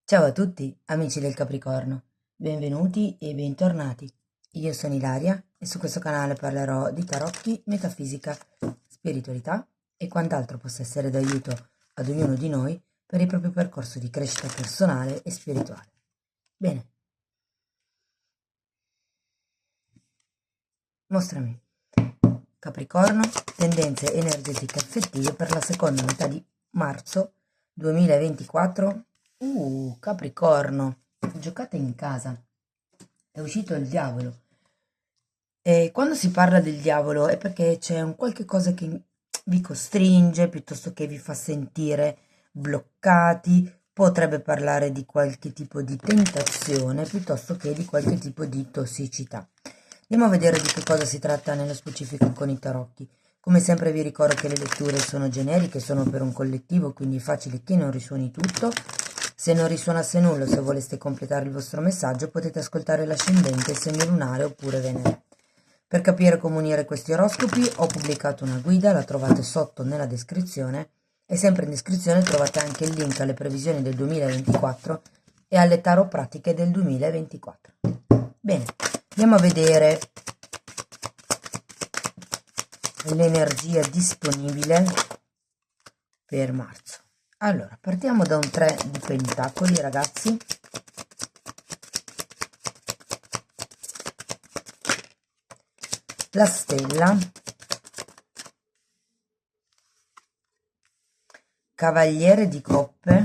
Ciao a tutti, amici del Capricorno, benvenuti e bentornati. Io sono Ilaria e su questo canale parlerò di tarocchi, metafisica, spiritualità e quant'altro possa essere d'aiuto ad ognuno di noi per il proprio percorso di crescita personale e spirituale. Bene, mostrami. Capricorno, tendenze energetiche affettive per la seconda metà di marzo 2024. Capricorno, giocate in casa. È uscito il diavolo. E quando si parla del diavolo è perché c'è un qualche cosa che vi costringe, piuttosto che vi fa sentire bloccati, potrebbe parlare di qualche tipo di tentazione, piuttosto che di qualche tipo di tossicità. Andiamo a vedere di che cosa si tratta nello specifico con i tarocchi. Come sempre vi ricordo che le letture sono generiche, sono per un collettivo, quindi è facile che non risuoni tutto. Se non risuonasse nulla, se voleste completare il vostro messaggio, potete ascoltare l'ascendente, segno lunare oppure Venere. Per capire come unire questi oroscopi ho pubblicato una guida, la trovate sotto nella descrizione e sempre in descrizione trovate anche il link alle previsioni del 2024 e alle tarot pratiche del 2024. Bene, andiamo a vedere l'energia disponibile per marzo. Allora, partiamo da un 3 di pentacoli, ragazzi. La stella, cavaliere di coppe,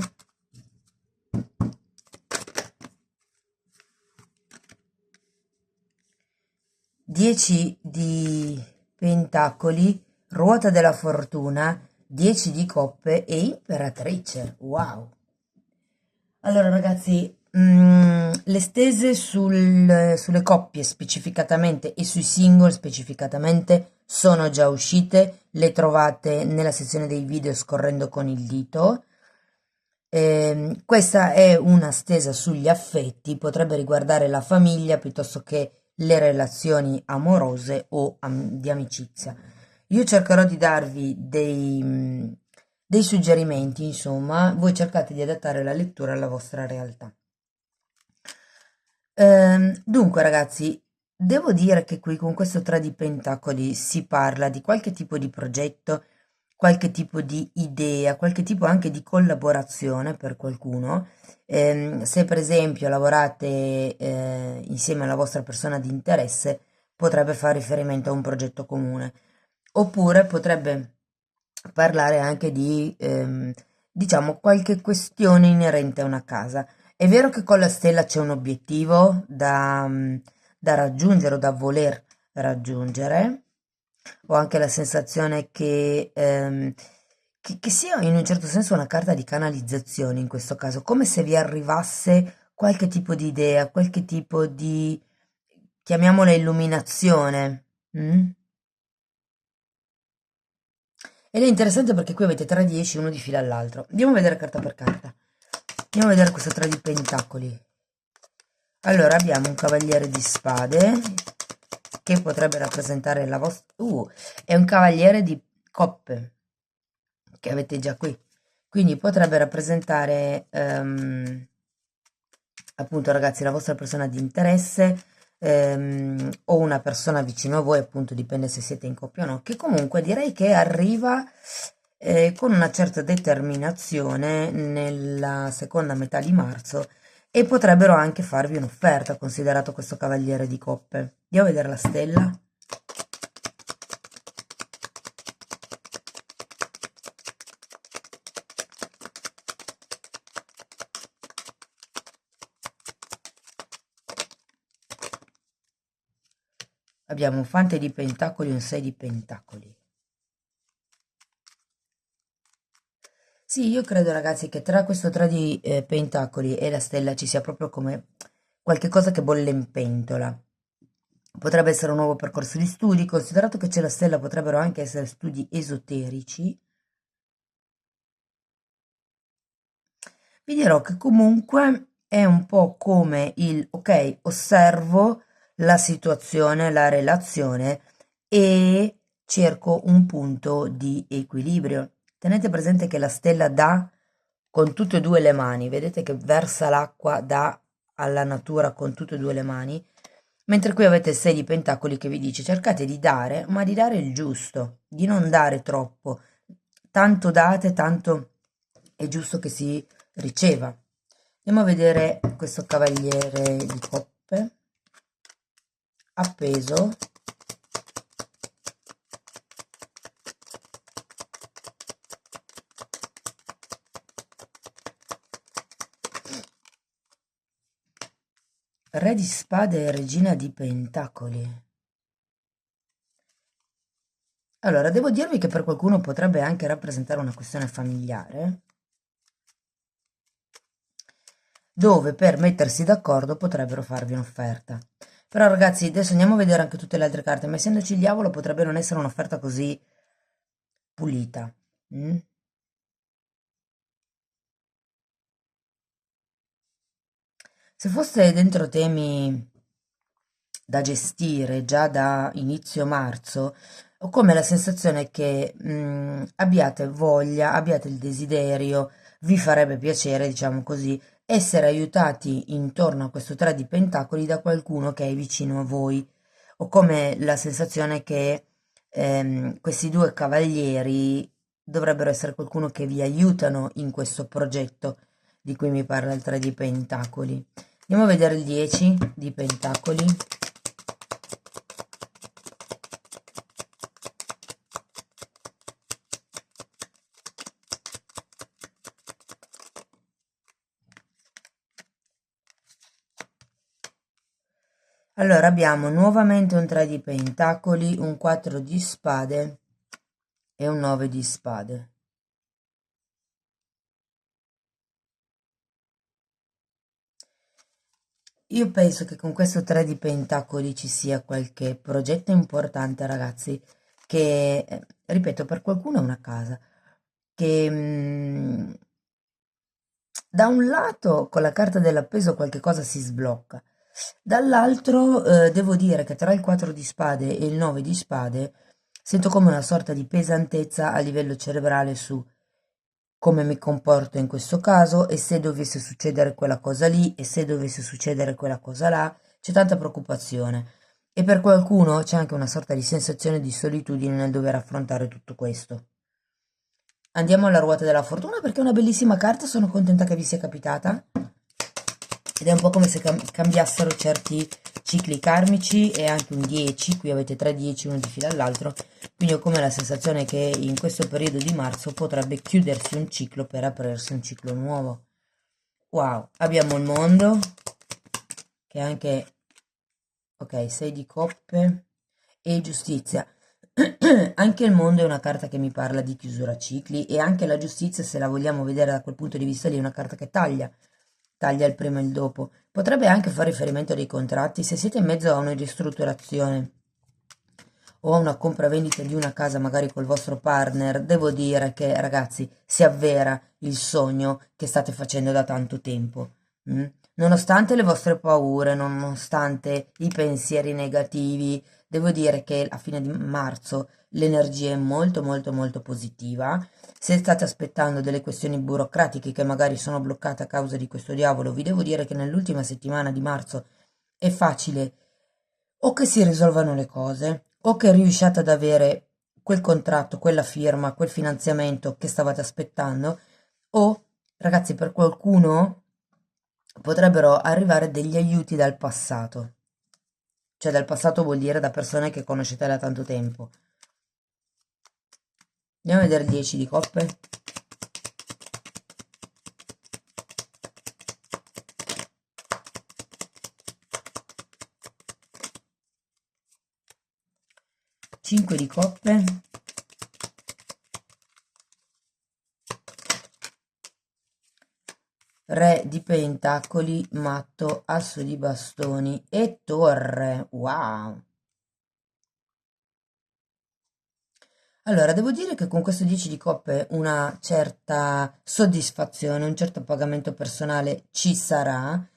10 di pentacoli, ruota della fortuna, 10 di coppe e imperatrice. Wow! Allora ragazzi, le stese sulle coppie specificatamente e sui single specificatamente sono già uscite, le trovate nella sezione dei video scorrendo con il dito. Questa è una stesa sugli affetti, potrebbe riguardare la famiglia piuttosto che le relazioni amorose o di amicizia. Io cercherò di darvi dei suggerimenti, insomma, voi cercate di adattare la lettura alla vostra realtà. Dunque, ragazzi, devo dire che qui con questo 3 di pentacoli si parla di qualche tipo di progetto, qualche tipo di idea, qualche tipo anche di collaborazione per qualcuno. Se per esempio lavorate insieme alla vostra persona di interesse, potrebbe fare riferimento a un progetto comune, oppure potrebbe parlare anche di, diciamo, qualche questione inerente a una casa. È vero che con la stella c'è un obiettivo da raggiungere o da voler raggiungere. Ho anche la sensazione che sia in un certo senso una carta di canalizzazione in questo caso, come se vi arrivasse qualche tipo di idea, qualche tipo di, chiamiamola illuminazione. Mm? Ed è interessante perché qui avete 3 10, uno di fila all'altro. Andiamo a vedere carta per carta. Andiamo a vedere questo 3 di pentacoli. Allora abbiamo un cavaliere di spade che potrebbe rappresentare la vostra... è un cavaliere di coppe che avete già qui. Quindi potrebbe rappresentare appunto ragazzi la vostra persona di interesse o una persona vicino a voi, appunto dipende se siete in coppia o no, che comunque direi che arriva con una certa determinazione nella seconda metà di marzo e potrebbero anche farvi un'offerta, considerato questo cavaliere di coppe. Andiamo a vedere la stella. Abbiamo un fante di pentacoli e un 6 di pentacoli. Sì, io credo ragazzi che tra questo 3 di pentacoli e la stella ci sia proprio come qualche cosa che bolle in pentola. Potrebbe essere un nuovo percorso di studi, considerato che c'è la stella, potrebbero anche essere studi esoterici. Vi dirò che comunque è un po' come il ok, osservo la situazione, la relazione e cerco un punto di equilibrio. Tenete presente che la stella dà con tutte e due le mani, vedete che versa l'acqua alla natura con tutte e due le mani, mentre qui avete il 6 di pentacoli che vi dice cercate di dare, ma di dare il giusto, di non dare troppo, tanto date, tanto è giusto che si riceva. Andiamo a vedere questo cavaliere di coppe appeso. Re di spade e regina di pentacoli. Allora, devo dirvi che per qualcuno potrebbe anche rappresentare una questione familiare, dove per mettersi d'accordo potrebbero farvi un'offerta. Però ragazzi, adesso andiamo a vedere anche tutte le altre carte, ma essendoci il diavolo potrebbe non essere un'offerta così pulita. Mm? Se fosse dentro temi da gestire già da inizio marzo, ho come la sensazione che abbiate voglia, abbiate il desiderio, vi farebbe piacere, diciamo così, essere aiutati intorno a questo 3 di pentacoli da qualcuno che è vicino a voi. Ho come la sensazione che questi due cavalieri dovrebbero essere qualcuno che vi aiutano in questo progetto di cui mi parla il 3 di pentacoli. Andiamo a vedere il 10 di pentacoli. Allora abbiamo nuovamente un 3 di pentacoli, un 4 di spade e un 9 di spade. Io penso che con questo 3 di pentacoli ci sia qualche progetto importante, ragazzi, che, ripeto, per qualcuno è una casa, che da un lato con la carta dell'appeso qualche cosa si sblocca, dall'altro devo dire che tra il 4 di spade e il 9 di spade sento come una sorta di pesantezza a livello cerebrale su come mi comporto in questo caso e se dovesse succedere quella cosa lì e se dovesse succedere quella cosa là, c'è tanta preoccupazione e per qualcuno c'è anche una sorta di sensazione di solitudine nel dover affrontare tutto questo. Andiamo alla ruota della fortuna perché è una bellissima carta, sono contenta che vi sia capitata ed è un po' come se cambiassero certi cicli karmici e anche un 10, qui avete 3 10 uno di fila all'altro, quindi ho come la sensazione che in questo periodo di marzo potrebbe chiudersi un ciclo per aprirsi un ciclo nuovo. Wow, abbiamo il mondo che è anche, ok, 6 di coppe e giustizia. Anche il mondo è una carta che mi parla di chiusura cicli e anche la giustizia, se la vogliamo vedere da quel punto di vista lì, è una carta che taglia il prima e il dopo. Potrebbe anche fare riferimento a dei contratti, se siete in mezzo a una ristrutturazione o a una compravendita di una casa magari col vostro partner, devo dire che ragazzi si avvera il sogno che state facendo da tanto tempo. mm? Nonostante le vostre paure, nonostante i pensieri negativi, devo dire che a fine di marzo l'energia è molto molto molto positiva. Se state aspettando delle questioni burocratiche che magari sono bloccate a causa di questo diavolo, vi devo dire che nell'ultima settimana di marzo è facile o che si risolvano le cose, o che riusciate ad avere quel contratto, quella firma, quel finanziamento che stavate aspettando, o, ragazzi, per qualcuno potrebbero arrivare degli aiuti dal passato. Cioè dal passato vuol dire da persone che conoscete da tanto tempo. Andiamo a vedere il 10 di coppe. 5 di coppe. Re di pentacoli, matto, asso di bastoni e torre. Wow! Allora, devo dire che con questo 10 di coppe una certa soddisfazione, un certo pagamento personale ci sarà.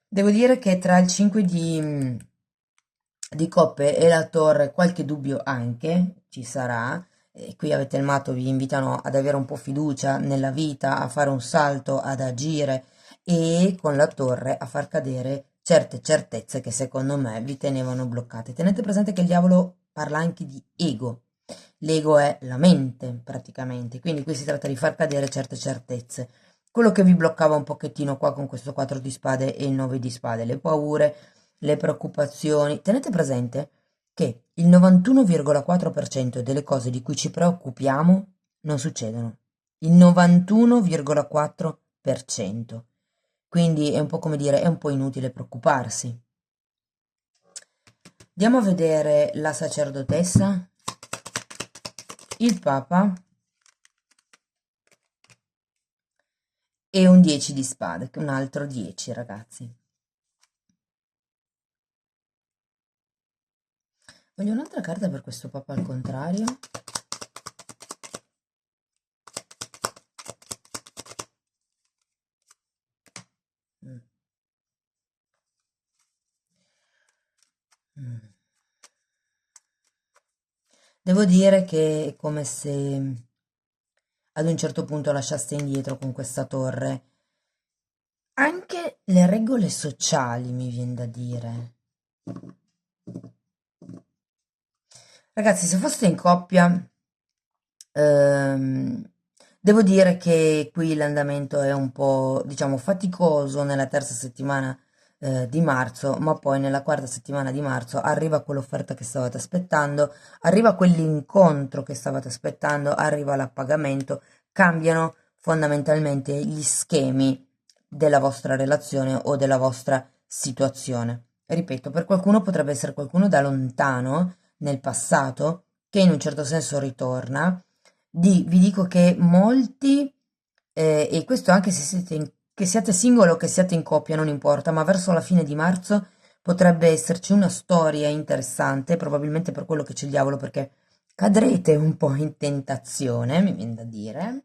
Devo dire che tra il 5 di coppe e la torre qualche dubbio anche ci sarà e qui avete il matto, vi invitano ad avere un po' fiducia nella vita, a fare un salto, ad agire, e con la torre a far cadere certe certezze che secondo me vi tenevano bloccate. Tenete presente che il diavolo parla anche di ego. L'ego è la mente praticamente, quindi qui si tratta di far cadere certe certezze. Quello che vi bloccava un pochettino qua con questo 4 di spade e il 9 di spade, le paure, le preoccupazioni. Tenete presente che il 91,4% delle cose di cui ci preoccupiamo non succedono. Il 91,4%. Quindi è un po' come dire, è un po' inutile preoccuparsi. Andiamo a vedere la sacerdotessa, il papa e un 10 di spade, un altro 10, ragazzi. Voglio un'altra carta per questo papa al contrario. Mm. Mm. Devo dire che è come se ad un certo punto lasciaste indietro con questa torre anche le regole sociali, mi viene da dire. Ragazzi, se foste in coppia, ehm, devo dire che qui l'andamento è un po', diciamo, faticoso nella terza settimana, di marzo, ma poi nella quarta settimana di marzo arriva quell'offerta che stavate aspettando, arriva quell'incontro che stavate aspettando, arriva l'appagamento, cambiano fondamentalmente gli schemi della vostra relazione o della vostra situazione. Ripeto, per qualcuno potrebbe essere qualcuno da lontano nel passato che in un certo senso ritorna. Vi dico che molti, e questo anche se che siate singolo o che siate in coppia, non importa, ma verso la fine di marzo potrebbe esserci una storia interessante, probabilmente per quello che c'è il diavolo, perché cadrete un po' in tentazione, mi viene da dire.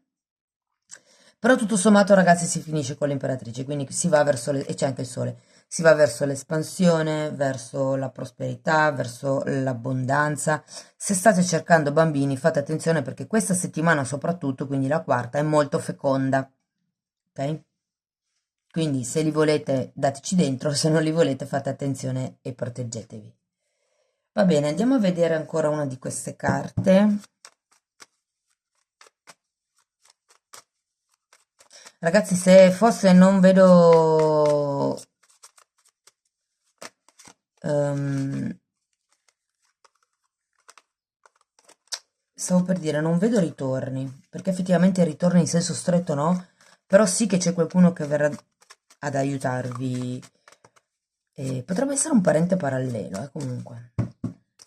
Però tutto sommato, ragazzi, si finisce con l'imperatrice, quindi si va verso e c'è anche il sole, si va verso l'espansione, verso la prosperità, verso l'abbondanza. Se state cercando bambini, fate attenzione perché questa settimana soprattutto, quindi la quarta, è molto feconda, ok? Quindi se li volete, dateci dentro, se non li volete, fate attenzione e proteggetevi. Va bene, andiamo a vedere ancora una di queste carte. Ragazzi, se fosse non vedo ehm, stavo per dire, non vedo ritorni, perché effettivamente ritorni in senso stretto no, però sì che c'è qualcuno che verrà ad aiutarvi. E potrebbe essere un parente parallelo, comunque.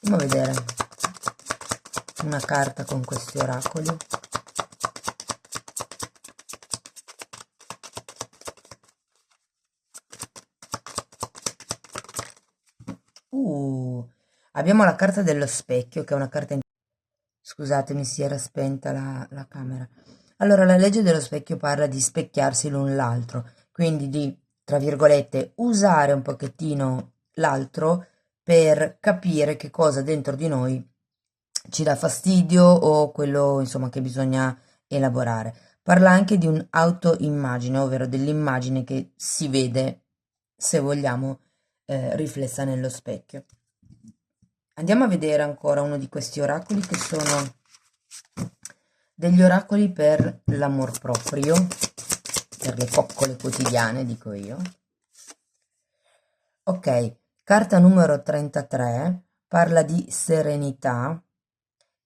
Andiamo a vedere una carta con questi oracoli. Abbiamo la carta dello specchio, che è una carta. Scusatemi, si era spenta la camera. Allora, la legge dello specchio parla di specchiarsi l'un l'altro, quindi di, tra virgolette, usare un pochettino l'altro per capire che cosa dentro di noi ci dà fastidio o quello, insomma, che bisogna elaborare. Parla anche di un'autoimmagine, ovvero dell'immagine che si vede, se vogliamo, riflessa nello specchio. Andiamo a vedere ancora uno di questi oracoli che sono degli oracoli per l'amor proprio, per le coccole quotidiane, dico io. Ok, carta numero 33 parla di serenità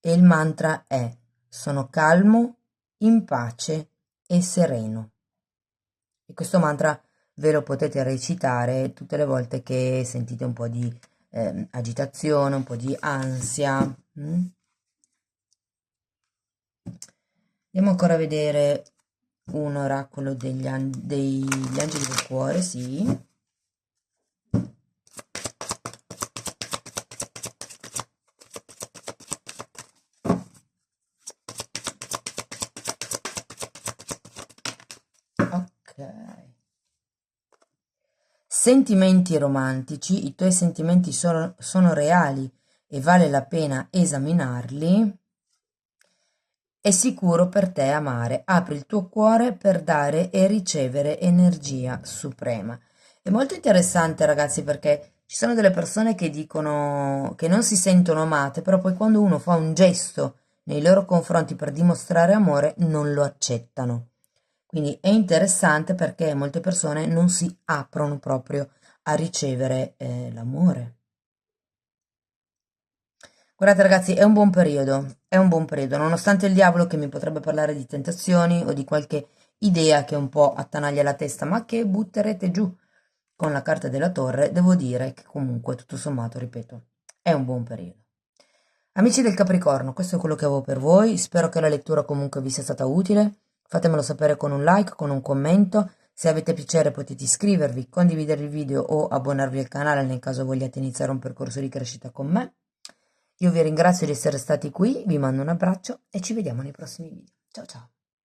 e il mantra è: sono calmo, in pace e sereno. E questo mantra ve lo potete recitare tutte le volte che sentite un po' di agitazione, un po' di ansia. Andiamo ancora a vedere un oracolo degli angeli del cuore, sì. Ok. Sentimenti romantici, i tuoi sentimenti sono reali e vale la pena esaminarli. È sicuro per te amare, apri il tuo cuore per dare e ricevere energia suprema. È molto interessante, ragazzi, perché ci sono delle persone che dicono che non si sentono amate, però poi quando uno fa un gesto nei loro confronti per dimostrare amore, non lo accettano. Quindi è interessante perché molte persone non si aprono proprio a ricevere l'amore. Guardate ragazzi, è un buon periodo, nonostante il diavolo che mi potrebbe parlare di tentazioni o di qualche idea che un po' attanaglia la testa, ma che butterete giù con la carta della torre, devo dire che comunque tutto sommato, ripeto, è un buon periodo. Amici del Capricorno, questo è quello che avevo per voi, spero che la lettura comunque vi sia stata utile, fatemelo sapere con un like, con un commento, se avete piacere potete iscrivervi, condividere il video o abbonarvi al canale nel caso vogliate iniziare un percorso di crescita con me. Io vi ringrazio di essere stati qui, vi mando un abbraccio e ci vediamo nei prossimi video. Ciao ciao!